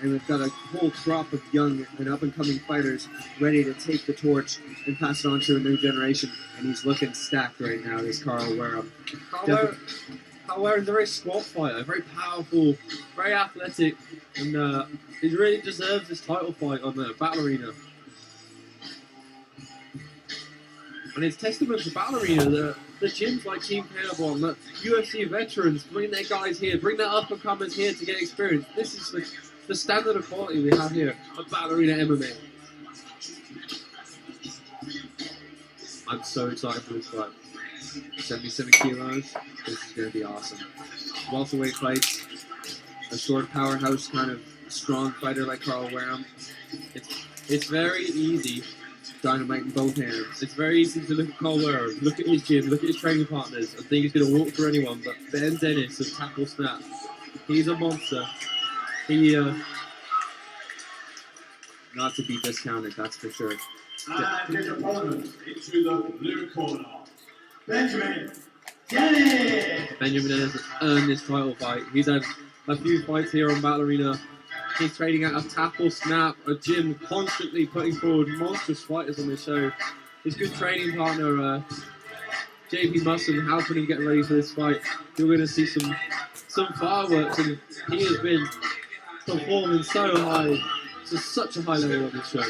And we've got a whole crop of young and up-and-coming fighters ready to take the torch and pass it on to a new generation. And he's looking stacked right now, this Karl Wareham. Karl Wareham's a very squat fighter, very powerful, very athletic, and he really deserves this title fight on the Battle Arena. And it's testament to Battle Arena that the gyms like Team Cannibal, the UFC veterans bring their guys here, bring their up-and-comers here to get experience. This is the standard of quality we have here at Battle Arena MMA. I'm so excited for this fight. 77 kilos. This is going to be awesome. Welterweight fights. A short powerhouse kind of strong fighter like Karl Wareham. It's very easy. Dynamite in both hands. It's very easy to look at Karl Wareham, look at his gym, look at his training partners, and think he's going to walk through anyone. But Ben Dennis of Tackle Snap, he's a monster. He Not to be discounted, that's for sure. And his opponent into the blue corner, Benjamin Dennis. Benjamin Dennis has earned this title fight. He's had a few fights here on Battle Arena. He's training out of Tackle Snap, a gym constantly putting forward monstrous fighters on this show. His good training partner, JP Musson, helping him get ready for this fight. You're going to see some fireworks, and he has been performing so high, to such a high level on this show.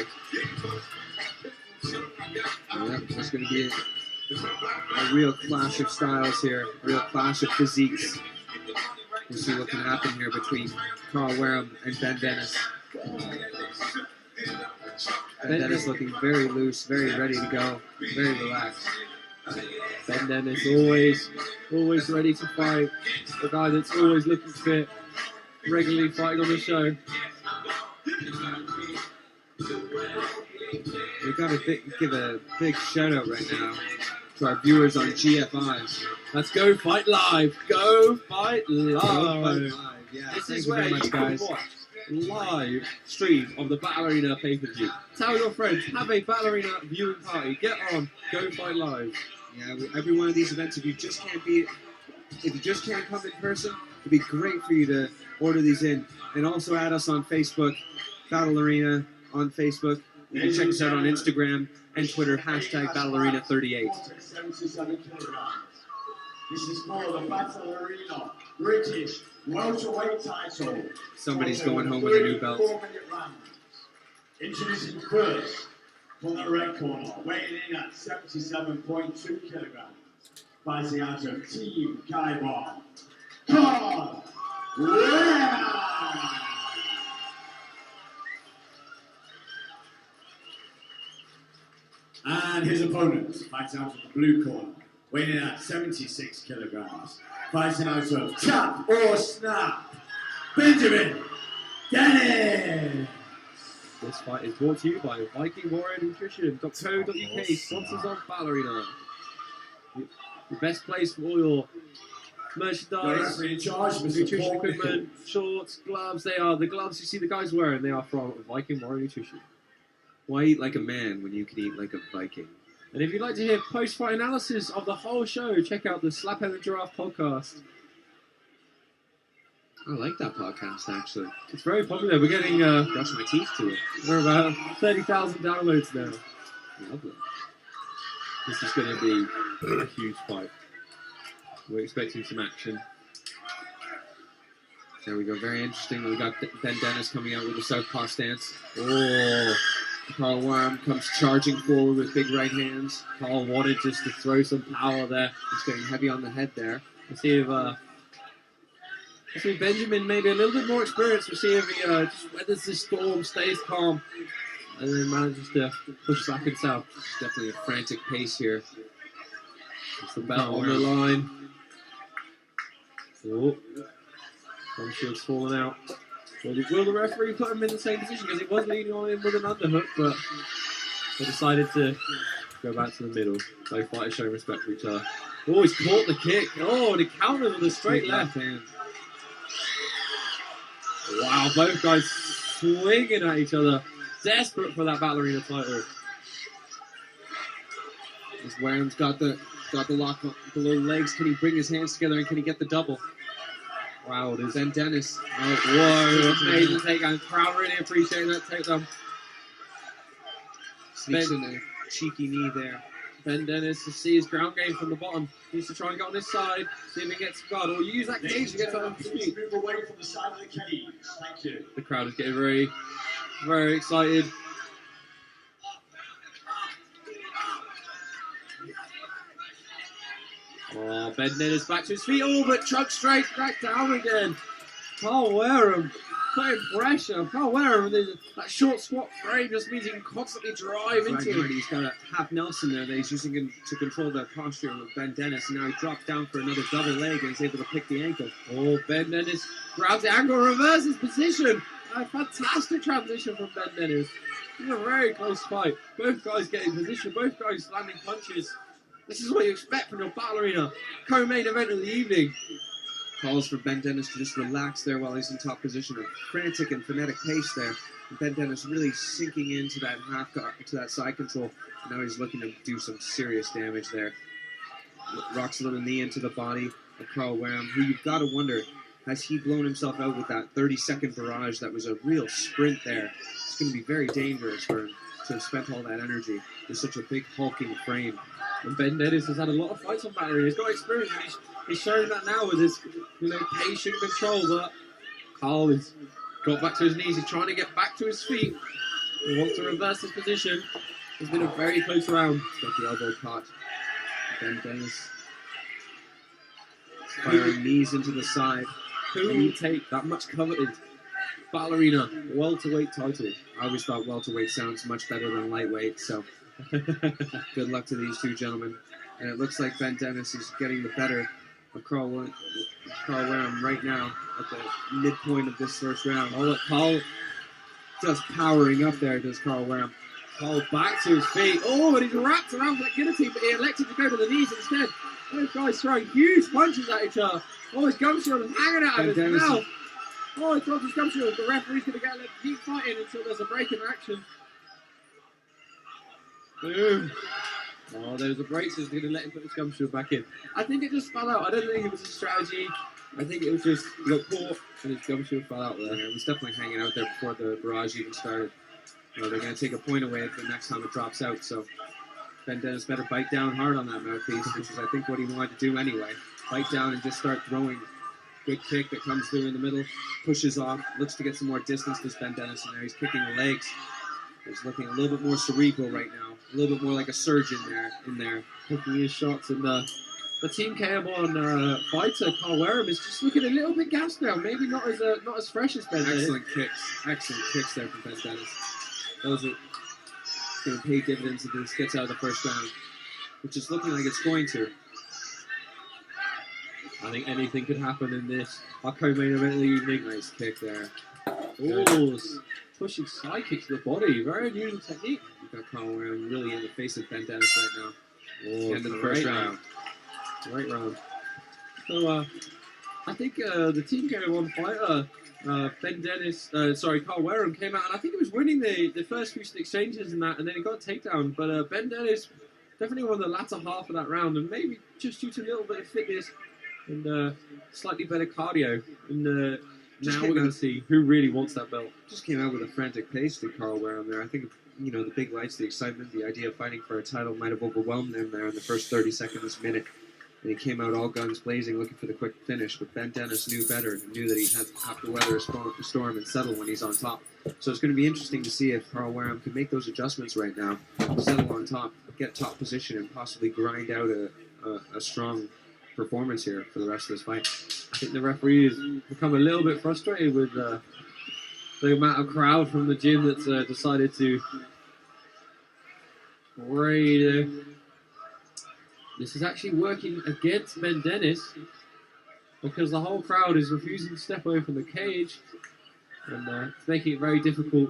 Yeah, there's going to be a real clash of styles here, a real clash of physiques. We'll see what can happen here between Karl Wareham and Ben Dennis. Ben Dennis looking very loose, very ready to go, very relaxed. Ben Dennis always ready to fight. The guy that's always looking fit, regularly fighting on the show. We've got to give a big shout out right now to our viewers on GFI. Let's go fight live. Go fight live. Go fight live. Yeah, This thank is you where very much, you can guys. watch live stream of the Battle Arena pay-per-view. Tell your friends, have a Battle Arena viewing party. Get on. Go fight live. Yeah, every one of these events, if you just can't come in person, it'd be great for you to order these in. And also add us on Facebook, Battle Arena on Facebook. You can check us out on Instagram and Twitter, #BattleArena38. 77 kilograms. This is for the Battle Arena British welterweight title. Somebody's going home with a new belt. 34-minute round. Introducing first from the red corner, weighing in at 77.2 kilograms, fighting out of Team Karl. Karl! And his opponent fights out of the blue corner, weighing in at 76 kilograms, fighting out of Tap or Snap, Benjamin Dennis. This fight is brought to you by Viking Warrior Nutrition.co.uk, sponsors of Battle Arena. The best place for all your The merchandise, referee in charge, Mr. nutrition Paul equipment, shorts, gloves. They are the gloves you see the guys wearing. They are from Viking Warrior Nutrition. Why eat like a man when you can eat like a Viking? And if you'd like to hear post-fight analysis of the whole show, check out the Slaphead and Giraffe podcast. I like that podcast, actually. It's very popular. We're getting Brush my teeth to it. we're about 30,000 downloads now. Lovely. This is going to be a huge fight. We're expecting some action. There we go. Very interesting. We got Ben Dennis coming out with a southpaw stance. Oh, Karl Wareham comes charging forward with big right hands. Karl wanted just to throw some power there. He's getting heavy on the head there. Let's see if Benjamin maybe a little bit more experienced. We'll see if he just weathers this storm, stays calm, and then manages to push back himself. It's definitely a frantic pace here. It's the belt on the line. Oh, one shield's fallen out. Will the referee put him in the same position? Because he was leaning on him with an underhook, but they decided to go back to the middle. Both fighters showing respect for each other. Oh, he's caught the kick. Oh, and he countered with a straight left hand. Wow, both guys swinging at each other. Desperate for that Battle Arena title. As Wareham's got the lock below the legs. Can he bring his hands together and can he get the double? Crowd is. Ben Dennis. Oh, whoa, amazing takedown. Crowd really appreciating that takedown. Sneaks in a cheeky knee there. Ben Dennis to see his ground game from the bottom. He needs to try and get on his side, see if he gets guard, or use that cage to get to his feet. Move away from the side of the cage. Thank you. The crowd is getting very, very excited. Oh, Ben Dennis back to his feet. Oh, but chuck straight back down again. Karl Wareham putting pressure. Karl Wareham, that short squat frame just means he can constantly drive into it. He's got a half Nelson there that he's using to control the posture with Ben Dennis. And now he drops down for another double leg and is able to pick the ankle. Oh, Ben Dennis grabs the angle, reverses position. A fantastic transition from Ben Dennis. This is a very close fight. Both guys getting position, both guys landing punches. This is what you expect from your battle arena. Co-main event of the evening. Calls for Ben Dennis to just relax there while he's in top position. A frantic and frenetic pace there. And Ben Dennis really sinking into that to that side control. And now he's looking to do some serious damage there. Rocks a little knee into the body of Karl Wareham, who you've got to wonder, has he blown himself out with that 30-second barrage that was a real sprint there? It's going to be very dangerous for him to have spent all that energy with such a big hulking frame. And Ben Dennis has had a lot of fights on battery. He's got experience. He's showing that now with his, patient control. But Karl has got back to his knees. He's trying to get back to his feet. He wants to reverse his position. It's been a very close round. Got the elbow caught. Ben Dennis firing knees into the side. Who will take that much coveted battle arena welterweight title? I always thought welterweight sounds much better than lightweight, so good luck to these two gentlemen. And it looks like Ben Dennis is getting the better of Karl Wareham right now at the midpoint of this first round. Oh, look, Karl just powering up there, does Karl Wareham. Karl back to his feet. Oh, and he's wrapped around that guillotine, but he elected to go to the knees instead. Those guys throwing huge punches at each other. Oh, his gum shield is hanging out of his mouth. Oh, he drops his gum shield. The referee's going to keep fighting until there's a break in action. Boom. Oh, there's a break, so he's going to let him put his gum shield back in. I think it just fell out. I don't think it was a strategy. I think it was just, he got caught and his gum shield fell out there. Yeah, it was definitely hanging out there before the barrage even started. They're going to take a point away the next time it drops out, so Ben Dennis better bite down hard on that mouthpiece, which is, I think, what he wanted to do anyway. Bite down and just start throwing. Quick kick that comes through in the middle, pushes off, looks to get some more distance to Ben Dennis, and now he's kicking the legs. He's looking a little bit more cerebral right now, a little bit more like a surgeon there. Taking his shots, and the Team K1 fighter, Karl Wareham, is just looking a little bit gassed now, maybe not as fresh as Ben Dennis. Excellent kicks there from Ben Dennis. Those are going to pay dividends if this gets out of the first round, which is looking like it's going to. I think anything could happen in this. Our co-main event of the evening. Nice kick there. Oh, pushing side kick to the body. Very unusual technique. You've got Karl Wareham really in the face of Ben Dennis right now. Oh, end of the first round. Great round. So, I think the Team K1 fighter, Karl Wareham came out, and I think he was winning the first few exchanges and that, and then he got a takedown. But Ben Dennis definitely won the latter half of that round, and maybe just due to a little bit of fitness and slightly better cardio. And now we're going to see who really wants that belt. Just came out with a frantic pace to Karl Wareham there. I think, the big lights, the excitement, the idea of fighting for a title might have overwhelmed him there in the first 30 seconds, minute. And he came out all guns blazing, looking for the quick finish. But Ben Dennis knew better and knew that he had to have to weather a storm and settle when he's on top. So it's going to be interesting to see if Karl Wareham can make those adjustments right now, settle on top, get top position, and possibly grind out a strong performance here for the rest of this fight. I think the referee has become a little bit frustrated with the amount of crowd from the gym that's decided to raid. This is actually working against Ben Dennis because the whole crowd is refusing to step away from the cage, and it's making it very difficult.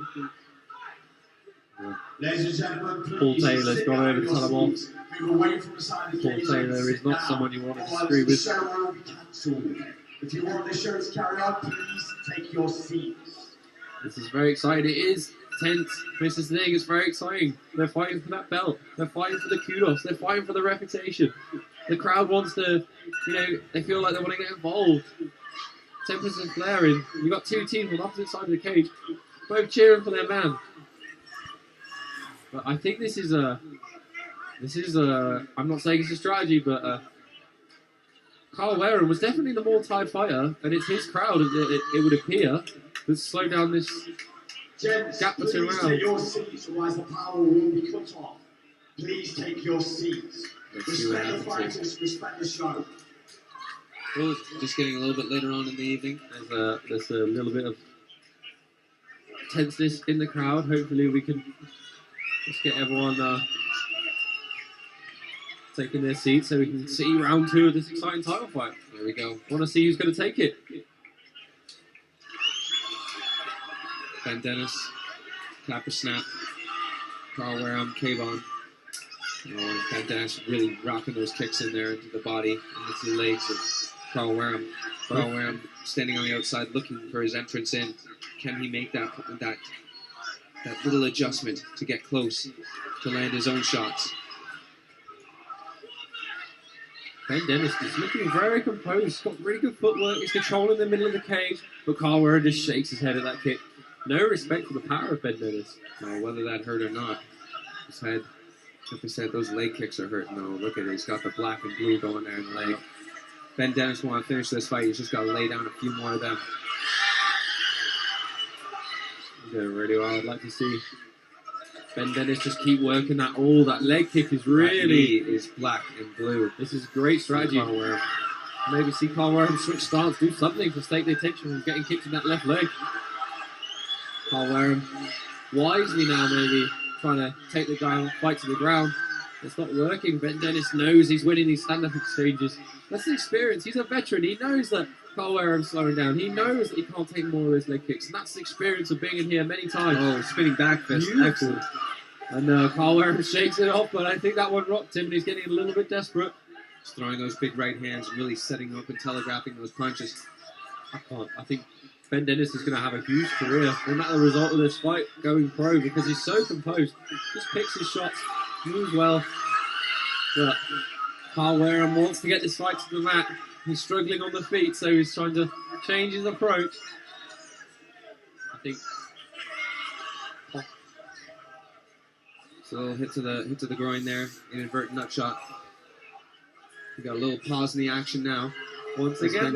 Ladies and gentlemen, Paul Taylor's gone over to tell him off. Move away from the side of the Paul cage. Taylor is not someone you want to disagree with. The show will be cancelled. If you want the show to carry on, please take your seats. This is very exciting. It is tense. This is the thing. It's very exciting. They're fighting for that belt. They're fighting for the kudos. They're fighting for the reputation. The crowd wants to, they feel like they want to get involved. Tempers are flaring. You've got two teams on opposite sides of the cage, both cheering for their man. But I think this is a. I'm not saying it's a strategy, but Karl Wareham was definitely the more tired fighter, and it's his crowd, it would appear, that slowed down this Gents, gap between please rounds. take your seats, otherwise the power will be cut off. Please take your seats. Let's see what Respect the happens here. fighters, respect the show. Well, just getting a little bit later on in the evening. There's a little bit of tenseness in the crowd. Hopefully we can just get everyone taking their seats so we can see round 2 of this exciting title fight. There we go. Want to see who's going to take it. Ben Dennis, clapper snap. Karl Wareham, cave on. Ben Dennis really rocking those kicks in there into the body and into the legs of Karl Wareham. Karl Wareham standing on the outside looking for his entrance in. Can he make that little adjustment to get close to land his own shots? Ben Dennis is looking very composed. He's got really good footwork. He's controlling the middle of the cage. But Karl Wareham just shakes his head at that kick. No respect for the power of Ben Dennis. No, whether that hurt or not. His head, like I said, those leg kicks are hurting. No, look at it. He's got the black and blue going there in the leg. Ben Dennis wants to finish this fight. He's just got to lay down a few more of them. He's doing really well. I'd like to see Ben Dennis just keep working that. Oh, that leg kick is really... That knee is black and blue. This is great strategy. Karl Wareham. Maybe see Karl Wareham switch stance, do something to take the attention from getting kicked in that left leg. Karl Wareham wisely now maybe trying to take the guy fight to the ground. It's not working. Ben Dennis knows he's winning these stand-up exchanges. That's the experience. He's a veteran. He knows that Karl Wareham's slowing down. He knows that he can't take more of those leg kicks. And that's the experience of being in here many times. Oh, spinning back fist. Beautiful. Excellent. And Karl Wareham shakes it off, but I think that one rocked him and he's getting a little bit desperate. Just throwing those big right hands, really setting up and telegraphing those punches. I think Ben Dennis is going to have a huge career, no matter the result of this fight, going pro, because he's so composed. Just picks his shots, moves well. But Karl Wareham wants to get this fight to the mat. He's struggling on the feet, so he's trying to change his approach. I think. So hit to the groin there, inadvertent nut shot. We got a little pause in the action now. Once again,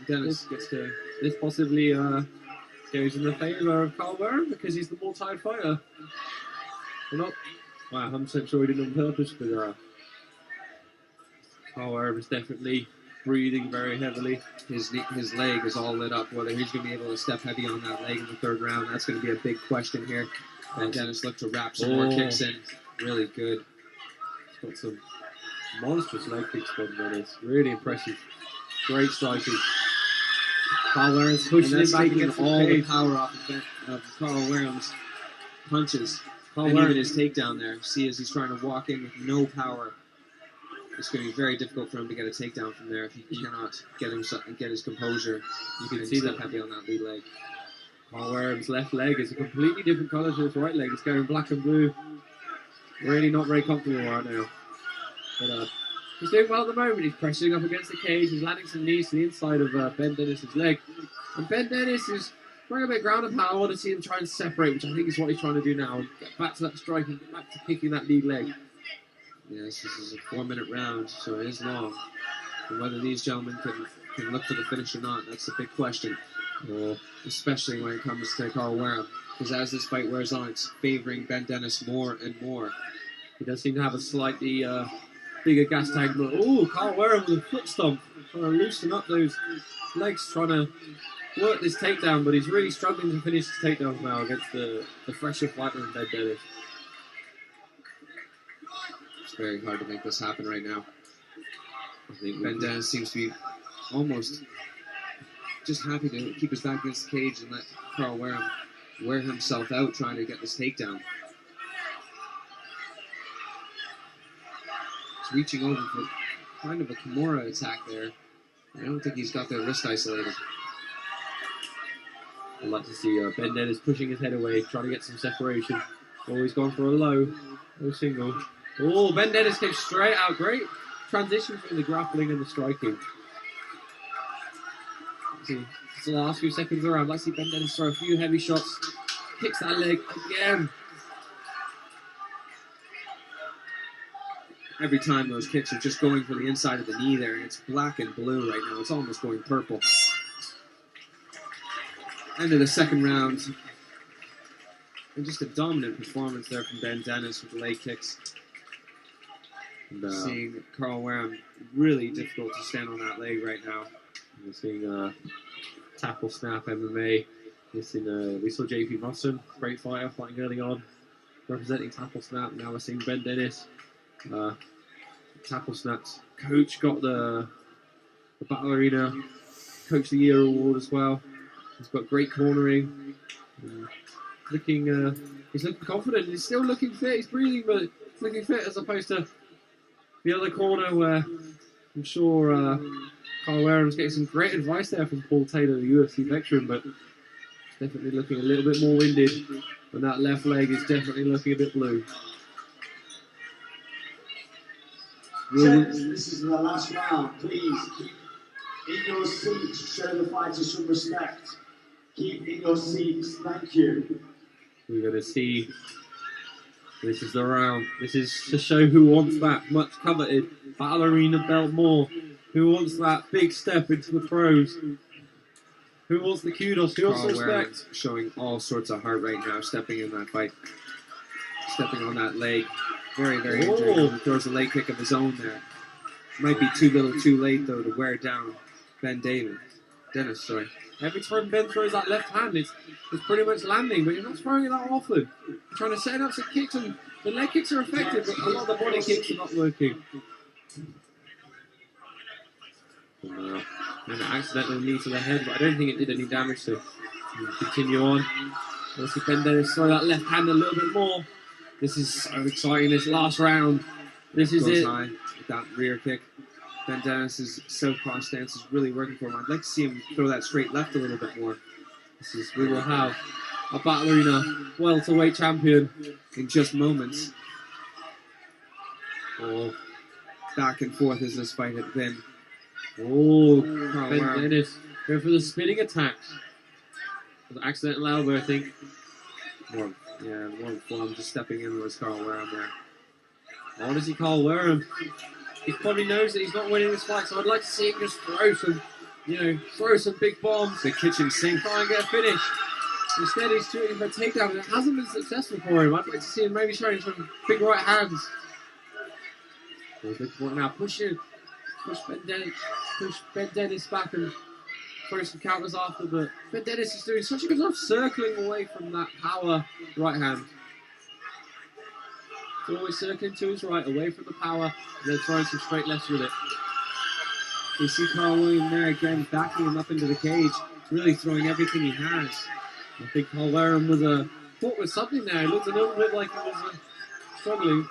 Dennis gets to. This possibly goes in the favour of Karl Wareham because he's the more tired fighter. We're not. Well, I'm 100% sure he did it on purpose, but Karl Wareham is definitely breathing very heavily. His leg is all lit up. Whether he's going to be able to step heavy on that leg in the 3rd round, that's going to be a big question here. And Dennis looked to wrap some more kicks in. Really good. He's got some monstrous leg kicks from Dennis. Really impressive. Great striking. Karl Wareham's pushing him back against all the the cage. power off of Karl Wareham's punches. Karl And Wareham even his takedown there. See, as he's trying to walk in with no power, it's going to be very difficult for him to get a takedown from there if he cannot get his composure. You can and see step that heavy on that lead leg. Karl Wareham's left leg is a completely different colour to his right leg. It's going black and blue. Really not very comfortable right now. But he's doing well at the moment. He's pressing up against the cage. He's landing some knees to the inside of Ben Dennis' leg. And Ben Dennis is throwing a bit of ground and power. I want to see him try and separate, which I think is what he's trying to do now. And get back to that striking, get back to kicking that lead leg. Yes, this is a 4-minute round, so it is long. And whether these gentlemen can look for the finish or not, that's the big question. Especially when it comes to Karl Wareham. Because as this fight wears on, it's favoring Ben Dennis more and more. He does seem to have a slightly bigger gas tank. But, Karl Wareham with a foot stomp. Trying to loosen up those legs, trying to work this takedown. But he's really struggling to finish his takedowns now against the fresher fighter than Ben Dennis. It's very hard to make this happen right now. I think Ben Dennis seems to be almost just happy to keep his back against the cage and let Karl Wareham wear himself out trying to get this takedown. He's reaching over for kind of a Kimura attack there. I don't think he's got the wrist isolated. I'd like to see Ben Dennis pushing his head away, trying to get some separation. Always going for a low single. Ben Dennis came straight out. Great transition from the grappling and the striking. See, it's the last few seconds around. Let's see Ben Dennis throw a few heavy shots. Kicks that leg again. Every time those kicks are just going for the inside of the knee there, and it's black and blue right now. It's almost going purple. End of the second round. And just a dominant performance there from Ben Dennis with the leg kicks. And, seeing Karl Wareham really difficult to stand on that leg right now. We're seeing tackle snap MMA. We saw JP Mosson, great fighter, fighting early on, representing tackle snap. Now we're seeing Ben Dennis. Tackle snaps coach got the Battle Arena Coach of the Year award as well. He's got great cornering. He's looking confident. He's still looking fit. He's breathing, but he's looking fit as opposed to the other corner where I'm sure Karl Wareham's getting some great advice there from Paul Taylor, the UFC veteran, but he's definitely looking a little bit more winded, and that left leg is definitely looking a bit blue. Gents, this is the last round. Please keep in your seats. Show the fighters some respect. Keep in your seats. Thank you. We're going to see. This is the round. This is to show who wants that much coveted Battle Arena belt more. Who wants that big step into the pros? Who wants the kudos? Who wants the respect? Showing all sorts of heart right now, stepping in that fight. Stepping on that leg. Very, very injured. He throws a leg kick of his own there. Might be too little too late, though, to wear down Dennis, sorry. Every time Ben throws that left hand, it's pretty much landing, but he's not throwing it that often. He's trying to set up some kicks, and the leg kicks are effective, but a lot of the body kicks are not working. And an accidental knee to the head, but I don't think it did any damage, so we'll continue on. Let's see Ben Dennis throw that left hand a little bit more. This is so exciting, this last round. This is Goes it. high with that rear kick. Ben Dennis's southpaw stance is really working for him. I'd like to see him throw that straight left a little bit more. We will have a Battle Arena welterweight champion in just moments. Oh, back and forth as this fight had been. Oh, Ben Dennis going for the spinning attacks. The accidental elbow, I think. More form just stepping in was Karl Wareham there. Honestly, Karl Wareham, he probably knows that he's not winning this fight, so I'd like to see him just throw some big bombs. The kitchen sink. Try and get a finish. Instead, he's shooting for a takedown, and it hasn't been successful for him. I'd like to see him maybe showing some big right hands. Now push Ben Dennis back and throw some counters after, but Ben Dennis is doing such a good job circling away from that power right hand. He's always circling to his right, away from the power, and then throwing some straight lefts with it. You see Karl William there again, backing him up into the cage, really throwing everything he has. I think Karl Wareham was caught with something there. It looked a little bit like he was struggling.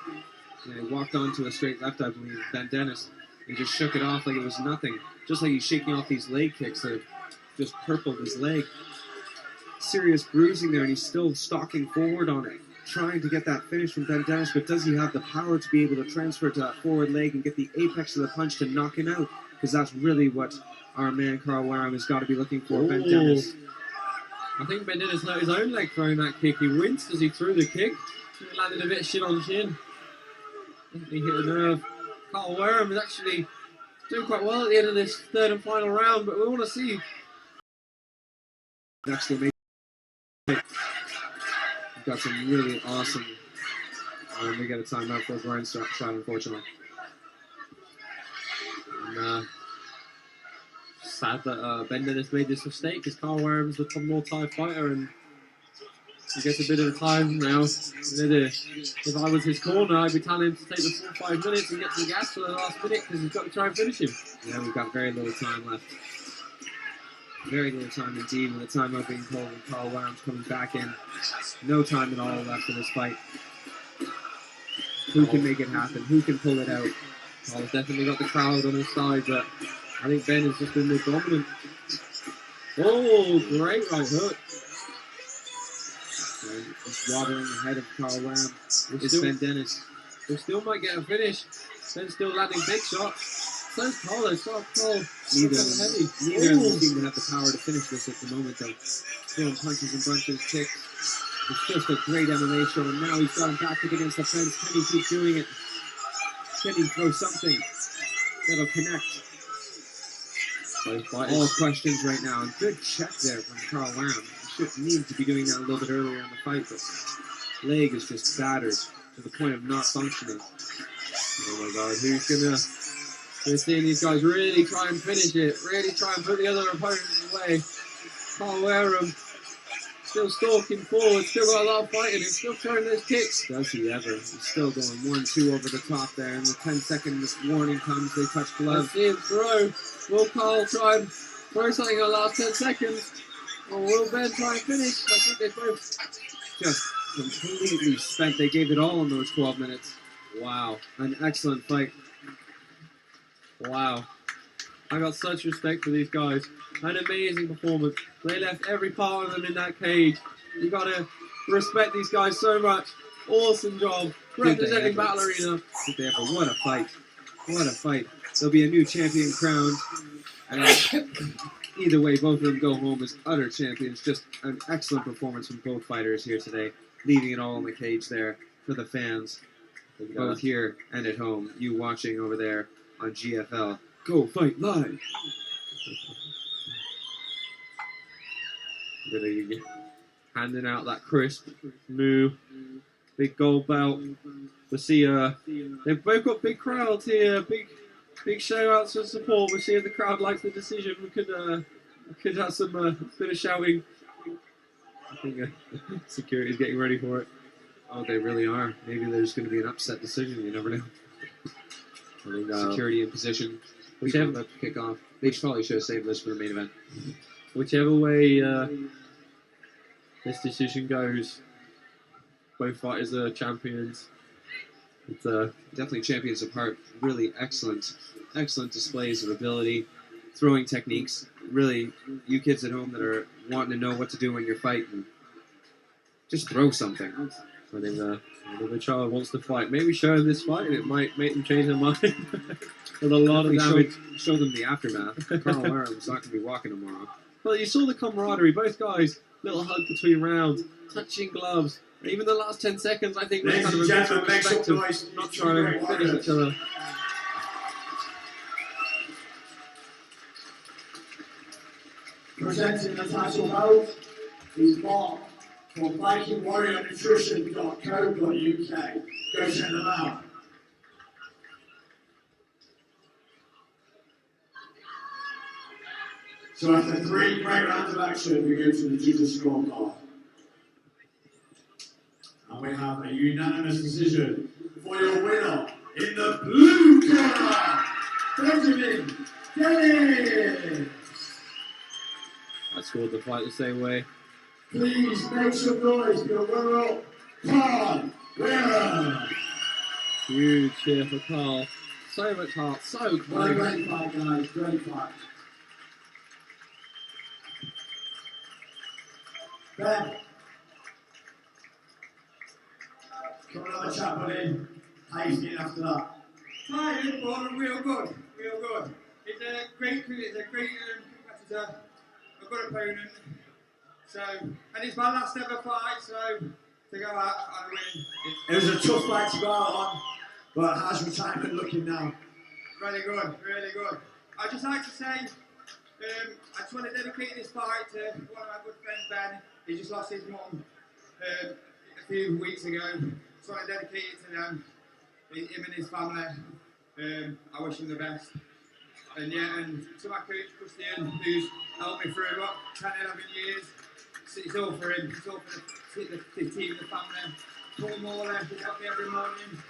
Yeah, he walked onto a straight left, I believe, Ben Dennis. He just shook it off like it was nothing. Just like he's shaking off these leg kicks that have just purpled his leg. Serious bruising there, and he's still stalking forward on it, trying to get that finish from Ben Dennis, but does he have the power to be able to transfer to that forward leg and get the apex of the punch to knock him out? Because that's really what our man Karl Wareham has got to be looking for. Ben Dennis. I think Ben Dennis hurt his own leg throwing that kick. He winced as he threw the kick. He landed a bit of shit on chin. I think he hit a nerve. Karl Wareham is actually doing quite well at the end of this third and final round, but we want to see. Exclamation. We've got some really awesome. We got a timeout for a grind shot, unfortunately. And, sad that Ben Dennis made this mistake because Karl Wareham's become more Thai fighter and he gets a bit of time now. If I was his corner, I'd be telling him to take the full 5 minutes and get some gas for the last minute because he's got to try and finish him. Yeah, we've got very little time left. Very little time indeed, with the timeout being called and Karl Wareham's coming back in. No time at all left for this fight. Who can make it happen? Who can pull it out? Karl's definitely got the crowd on his side, but I think Ben has just been more dominant. Oh, great right hook. Just waddling ahead of Karl Wareham is Ben Dennis. We still might get a finish. Ben's still landing big shots. So's Karl. Karl. Neither Heavy. of them seem to have the power to finish this at the moment, though. Throwing punches and bunches, kicks. It's just a great MMA show, and now he's gone back up against the fence. Can he keep doing it? Can he throw something that'll connect? All questions right now. And good check there from Karl Wareham. He should need to be doing that a little bit earlier in the fight, but leg is just battered to the point of not functioning. Oh my god, who's gonna... We're seeing these guys really try and finish it, really try and put the other opponents away. Karl Wareham still stalking forward, still got a lot of fighting, and still throwing those kicks. Does he ever? He's still going 1-2 over the top there, and the 10-second warning comes, they touch Let's gloves. see him throw. Will Karl try and throw something in the last 10 seconds? Or will Ben try and finish? I think they both Just completely spent. They gave it all in those 12 minutes. Wow. An excellent fight. Wow. I got such respect for these guys. An amazing performance. They left every part of them in that cage. You gotta respect these guys so much. Awesome job. Representing Battle Arena. Did they ever? What a fight. What a fight. There'll be a new champion crowned. And either way, both of them go home as utter champions. Just an excellent performance from both fighters here today. Leaving it all in the cage there for the fans. Both here and at home. You watching over there on GFL. Go Fight Live. Really handing out that crisp moo, big gold belt. We see they've both got big crowds here, big shout outs for support. We see if the crowd likes the decision. We could have some bit of shouting. I think security's getting ready for it. Oh, they really are. Maybe there's going to be an upset decision. You never know. I think, Security in position. People about to kick off. They probably should have saved this for the main event. whichever way this decision goes, both fighters are champions. It's Definitely champions apart. Really excellent displays of ability, throwing techniques. Really, you kids at home that are wanting to know what to do when you're fighting, just throw something. I think if a child wants to fight, maybe show them this fight and it might make them change their mind. With a lot of damage. Show them the aftermath. Karl Wareham's not going to be walking tomorrow. But you saw the camaraderie, both guys, little hug between rounds, touching gloves. And even the last 10 seconds, I think, was Ladies kind of and a gentlemen, mutual make some respect of noise. not trying to finish each other. Presenting the title bout is Mark from VikingWarriorNutrition.co.uk. Go check them out. So after 3 great rounds of action, we go to the judges' scorecard. And we have a unanimous decision for your winner in the blue corner, Benjamin Dennis. I scored the fight the same way. Please make some noise for your winner, Karl Wareham. Huge cheer for Karl. So much heart, so close. Great fight, guys, great fight. Ben, come on, have a chat, buddy. How you feeling after that? Tired, but real good, real good. It's a great competitor, a good opponent. So, and it's my last ever fight, so to go out and win, It was a tough fight to go out on, but how's retirement looking now? really good, really good. I'd just like to say, I just want to dedicate this fight to one of my good friends, Ben. He just lost his mum a few weeks ago. So I dedicate it to them, him and his family. I wish him the best. And yeah, and to my coach, Christian, who's helped me through what, 10, 11 years. It's all for him, it's all for the team, the family. Paul Morley, who's helped me every morning.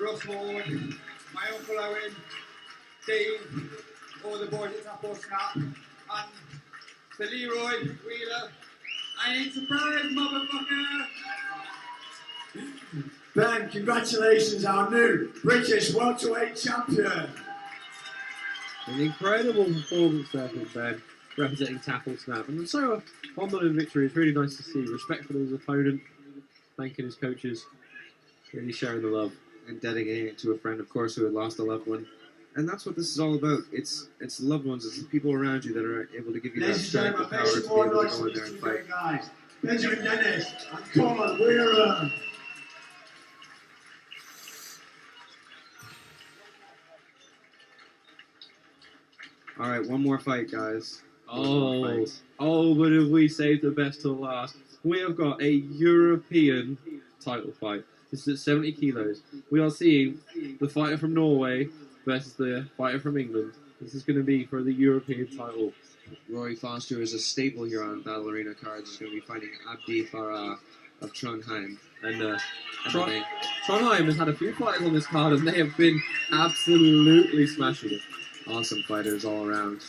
Russ Horde, my Uncle Owen, Dave, all the boys at Tap or Snap, and to Leroy Wheeler. I ain't surprised, motherfucker! Ben, congratulations, our new British welterweight champion. An incredible performance there from Ben, representing Tackle Snap. And so humble in victory. It's really nice to see. Respectful of his opponent, thanking his coaches, really sharing the love. And dedicating it to a friend, of course, who had lost a loved one. And that's what this is all about. It's loved ones, it's the people around you that are able to give you that Ladies and strength and gentlemen, power make to some be more able to noise go for in there these and two fight. great guys. Benjamin Dennis and Karl Wareham. All right, one more fight, guys. But have we saved the best till last? We have got a European title fight. This is at 70 kilos. We are seeing the fighter from Norway versus the fighter from England. This is going to be for the European title. Rory Foster is a staple here on Battle Arena cards. He's going to be fighting Abdi Farah of Trondheim. And MMA. Trondheim has had a few fighters on this card, and they have been absolutely smashing it. Awesome fighters all around.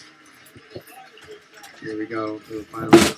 Here we go for the final.